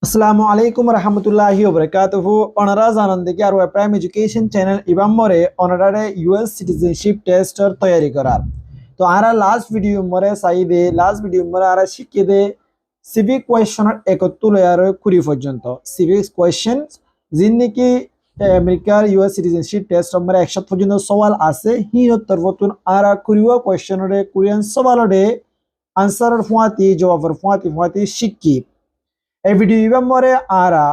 Assalamu alaikum warahmatullahi wabarakatuh. Onara zanandiki aru prime education channel ibamore onarare US citizenship test or তৈরি করার তো আরা last video মরে আরা শিখিয়ে দে civic কোয়েশ্চনের 71 আর 20 পর্যন্ত civic question জিন্নিকি আমেরিকার US citizenship test নম্বর 100 পর্যন্ত সওয়াল আছে হিন উত্তর বতুন আরা কুরিও কোয়েশ্চনরে কোরিয়ান সওয়ালরে আনসারের ফুয়াতি জবাবের ফুয়াতি শিখি এই ভিডিও ইবামরে আরা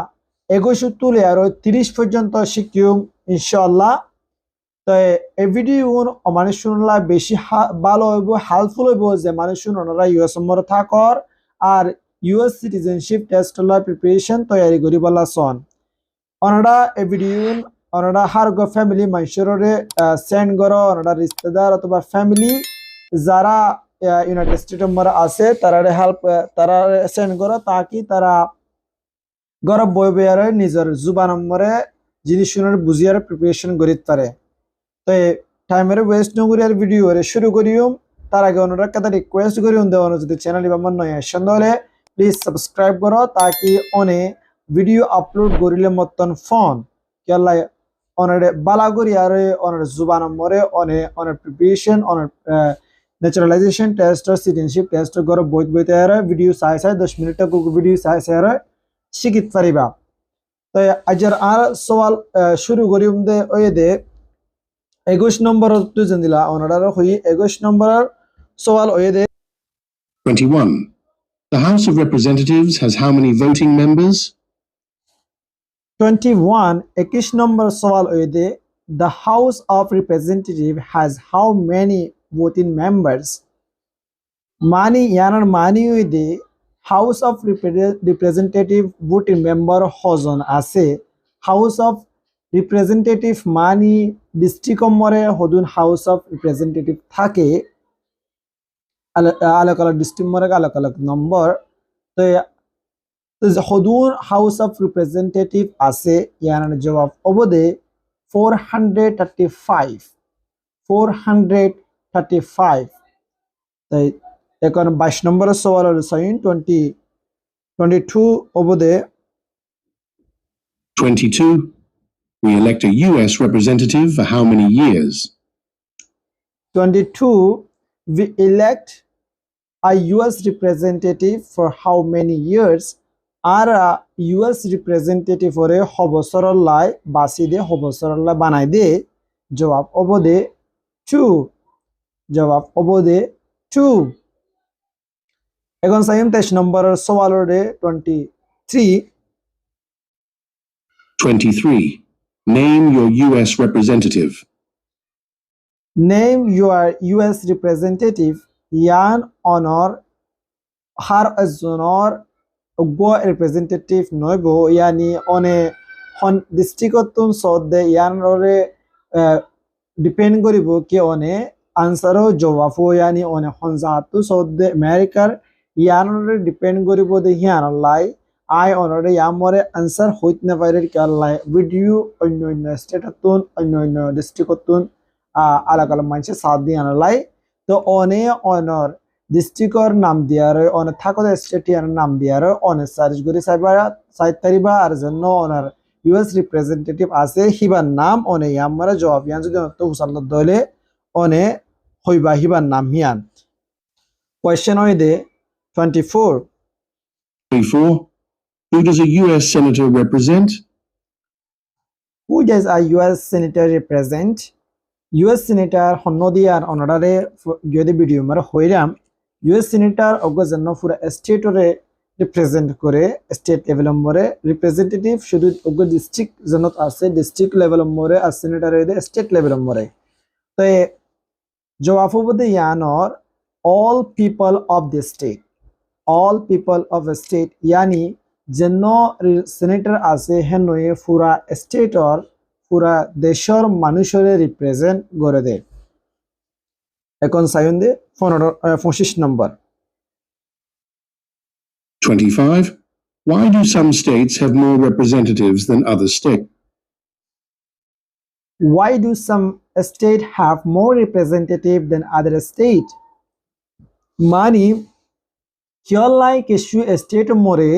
21 তুলে আর 30 পর্যন্ত শিখিউম ইনশাআল্লাহ। তো এই ভিডিও মানুষ শুনলা বেশি ভালো হইব, হেল্পফুল হইব যে মানুষ শুনরা ইউএস নম্বরে থাকর আর ইউএস সিটিজেনশিপ টেস্ট লা প্রিপারেশন তৈরি করি বলা সন অনরা এই ভিডিও অনরা হারগ ফ্যামিলি মানুষরে সেন্ড করো, অনরা রিশতেদার অথবা ফ্যামিলি যারা ইউনাইটেড স্টেট নম্বর আছে তারা হেল্প তারা সেন্ড করো তাকি তারা গরব বই বইয়ারে নিজের জুবা নম্বরে জিনিস শুনার বুঝিয়ার প্রিপারেশন করিত পারে। তো টাইমের ওয়েস্ট নগরিয়ার ভিডিও শুরু করিম তার আগে অনুরাগ কথা রিকোয়েস্ট করিম দেওয়ানো যদি চ্যানেল আমার নয় আসেন হলে প্লিজ সাবস্ক্রাইব করো তাকি অনে ভিডিও আপলোড করিলে মতন ফোন কেলা অনেরে বালা করি আর অনের জুবা নম্বরে অনেক প্রিপারেশন অনেক ন্যাচারালাইজেশন টেস্ট और সিটিজেনশিপ টেস্ট গরব বইত বইতে আর ভিডিও চাই 10 মিনিট ভিডিও চাই আর শিখিত পারিবা। তো আজের আর সওয়াল শুরু করিম দে ওই দে 21 নম্বর তো জানিলা অনারার হই 21 নম্বর সওয়াল ওই দে 21. The House of Representatives has how many voting members? 21 21 নম্বর সওয়াল ওই দে The House of Representative has how many voting members? মানি ইয়ানার মানি ওই দে House of Representative voting member হজন আছে। House of Representative money district মরে হদুন House of Representative থাকে আলাদা আলাদা district মরে আলাদা আলাদা নম্বর। তো হদুন House of Representative আছে ইয়ানার জবাব অবদে 435 তাই এখন 22 নম্বরের সওয়াল হলো sign 22 অবদে 22. We elect a U.S. representative for how many years? 22 we elect a US representative for how many years? আর US representative ওরে হবসরর লাই বাসি দে হবসরর লাই বানাই দে জবাব অবদে 2 জবাব অবদে 2। এখন সাইম 23 নম্বরের সওয়ালরে 23 23. Name your U.S. representative. Name your US representative ইয়ান অনর হার একজনের গো রিপ্রেজেন্টেটিভ নইব ইয়ানি অনে হন ডিস্ট্রিক্টতুন সদে ইয়ানরে ডিপেন্ড করিব কি অনে আনসারও জবাবও ইয়ানি অনে হন জাতু সদে আমেরিকার ইয়ানরে ডিপেন্ড করিব দে হিয়ান লাই আই অনরে ইয়ামরে আনসার হইত না পারে কি লাই ভিডিও অন্য স্টেটতুন অন্য ডিস্ট্রিক্টতুন আলাদা আলাদা মানুষের সাথ দিয়ে লাই। তো অনে অনর ডিস্ট্রিক্টর নাম দিয়ার অনে থাকতে স্টেটিয়ার নাম দিয়ার অনে সার্চ করে সাইট তারিবা আর জন্য অনার ইউএস রিপ্রেজেন্টেটিভ আছে হিবার নাম অনে ইয়ামরা জবাব ইয়ান যদি তো উসাল্লাহ দলে অনে হইবা হিবার নাম হিয়ান। কোয়েশ্চেন হই দে 24 24. Who does a U.S. senator represent? Who does a US senator represent? US senator হন্নদিয়ার অনারে যদি ভিডিও মার হইরাম US senator অগজন্য পুরো স্টেটরে রিপ্রেজেন্ট করে স্টেট লেভেল মরে রিপ্রেজেন্টেটিভ শুধু অগ ডিস্ট্রিক্ট জনত আছে ডিস্ট্রিক্ট লেভেল মরে আর সেনেটর হইদে স্টেট লেভেল মরে। তো জবাব হবে ইয়ানর all people of the state, all people of a state ইয়ানি জন্য সেনেটর আছে হেনয়ে পুরা স্টেটর পুরা দেশের মানুষের রিপ্রেজেন্ট করে দে। এখন সাইন দে 25 নম্বর 25. Why do some states have more representatives than other states? Why do some states have more representative than other state? মানি কিয়লাই কিছু স্টেট মরে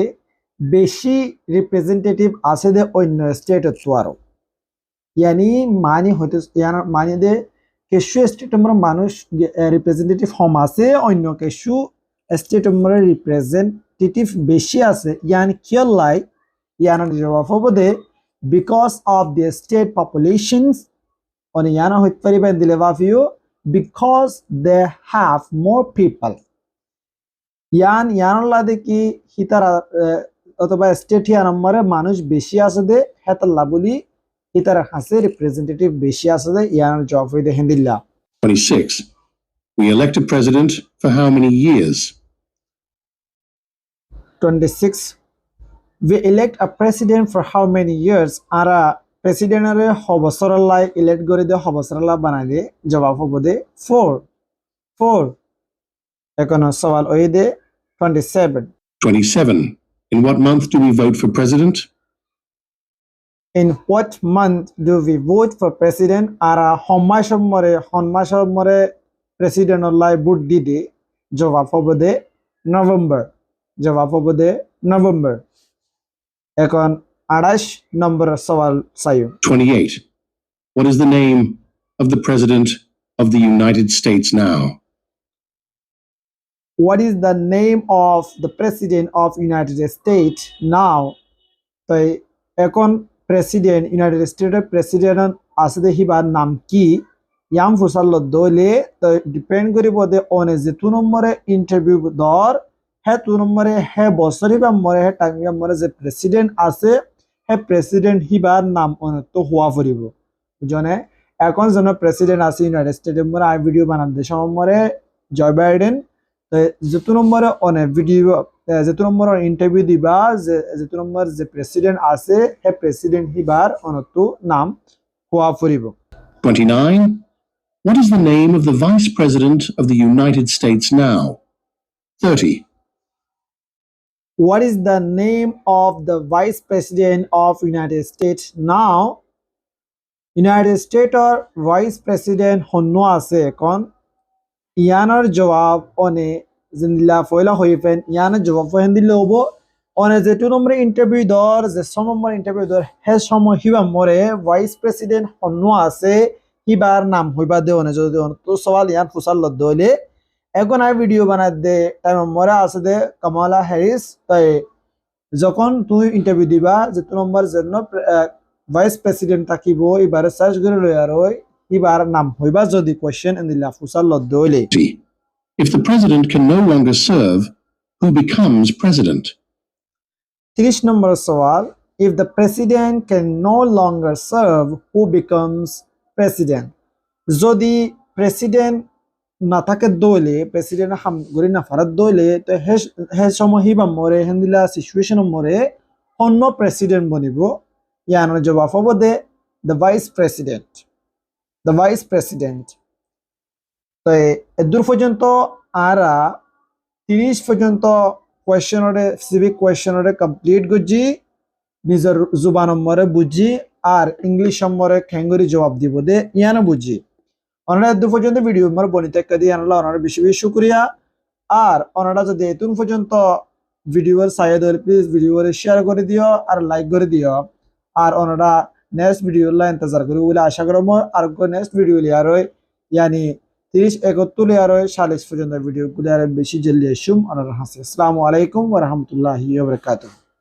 বেশি রিপ্রেজেন্টেটিভ আছে দে অন্য স্টেটত তো আরো ইয়ানি মানি হইতে ইয়ার মানি দে কিছু স্টেটমর মানুষ রিপ্রেজেন্টেটিভ হম আছে অন্য কিছু স্টেটমর রিপ্রেজেন্টেটিভ বেশি আছে ইয়ানি কিয় লাই ইয়ানোর জবাব হবো they because of the state populations অনে ইয়ানো হইতে পারিবেন দিলে বাফিও because they have more people ইয়ানোর কি হিতারা অথবা স্টেট ইয়ানম্বরে মানুষ বেশি আছে দে হেতাল্লা বলি হিতারা হাসে রিপ্রেজেন্টেটিভ বেশি আছে দে ইয়ানোর জবাব হইতে হিন্দিল্লা 26. We elect a president for how many years? 26 we elect a president for how many years ara president are hobosor lai elect gori de hobosor la banai de jawab hobo de 4 ekono sawal oi de 27 27. In what month do we vote for president? in what month do we vote for president ara honmasor more president lai vote di de jawab hobo de november jawab hobo de november এখন 28 নম্বর সওয়াল সাইও 28. What is the name of the president of the United States now? what is the name of the president of United States now তো এখন president United স্টেটের president আছে দে হিবার নাম কি yam ফুসাল দলে তো ডিপেন্ড করিব দে অনে যে তু নম্বরে ইন্টারভিউ দর হ্যাঁ তু নম্বরে হ্যাঁ বছরই বা মরে হ্যাঁ টাইম মরে যে প্রেসিডেন্ট আছে হ্যাঁ প্রেসিডেন্ট হিবার নাম তো হওয়া ফুরিব বুঝনে এখন যেন প্রেসিডেন্ট আছে ইউনাইটেড স্টেটের মরে আই ভিডিও বানান দে সমরে জয় বাইডেন তো যেতু নম্বরে অনে ভিডিও যেতু নম্বর ইন্টারভিউ দিবা যেতু নম্বর যে প্রেসিডেন্ট আছে হ্যাঁ প্রেসিডেন্ট হিবার তো নাম হওয়া ফুরিব 29. What is the name of the vice president of the United States now? 30. What is the name of the vice president of United States now? United States or vice president honno ase kon ইয়ানোর জবাব অনে জিন্দিলা ফয়লা হইফেন ইয়ানোর জবাব ফহেন দিলে হবো অনে যে two নম্বর interview দর যে নম্বর interview দর হে সময় হিবা মরে ভাইস প্রেসিডেন্ট honno আছে হিবার নাম হইবা দে অনে যদি তো সওয়াল ইয়ান ফুসাল লদলে এখন আই ভিডিও বানাই দে টাইম মরে আছে দে কামালা হ্যারিস তাই যখন তুই ইন্টারভিউ দিবা যে তু নম্বর জন্য ভাইস প্রেসিডেন্ট থাকিব এবারে সার্চ করে লই আর এবার নাম হইবা যদি কোশ্চেন ইন দি লাফুসাল লদলে If the president can no longer serve, who becomes president? 30 নম্বর সওয়াল if the president can no longer serve who becomes president যদি প্রেসিডেন্ট না থাকে দলে প্রেসিডেন্ট হাম গরি না ফারাত দলে তো হে সময় হিবা মরে হেন্দিলা সিচুয়েশন মরে অন্য প্রেসিডেন্ট বনিব ইয়ানোর জবাব হবো দে দ্য ভাইস প্রেসিডেন্ট তো এদূর পর্যন্ত আরা 30 পর্যন্ত কোয়েশ্চনরে সিভিক কোয়েশ্চনরে কমপ্লিট করছি নিজের জুবান নম্বরে বুঝি আর ইংলিশ নম্বরে খেঙ্গরি জবাব দিব দে ইয়ানো বুঝি ওনারা এদূর পর্যন্ত ভিডিও আমার বনিতে দিয়ে আনলা ওনারা বেশি বেশি শুক্রিয়া আর ওনারা যদি এতুন পর্যন্ত ভিডিওর সাইড হলে প্লিজ ভিডিওরে শেয়ার করে দিও আর লাইক করে দিও আর ওনারা নেক্সট ভিডিও লা ইন্তজার করি বলে আশা করব আর নেক্সট ভিডিও লিয়ার হয় ইয়ানি 30-71 লিয়ার হয় 40 পর্যন্ত ভিডিও গুলো আর বেশি জলদি আসুম ওনারা হাসে আসসালামু আলাইকুম ওয়া রাহমাতুল্লাহি ওয়া বারাকাতুহু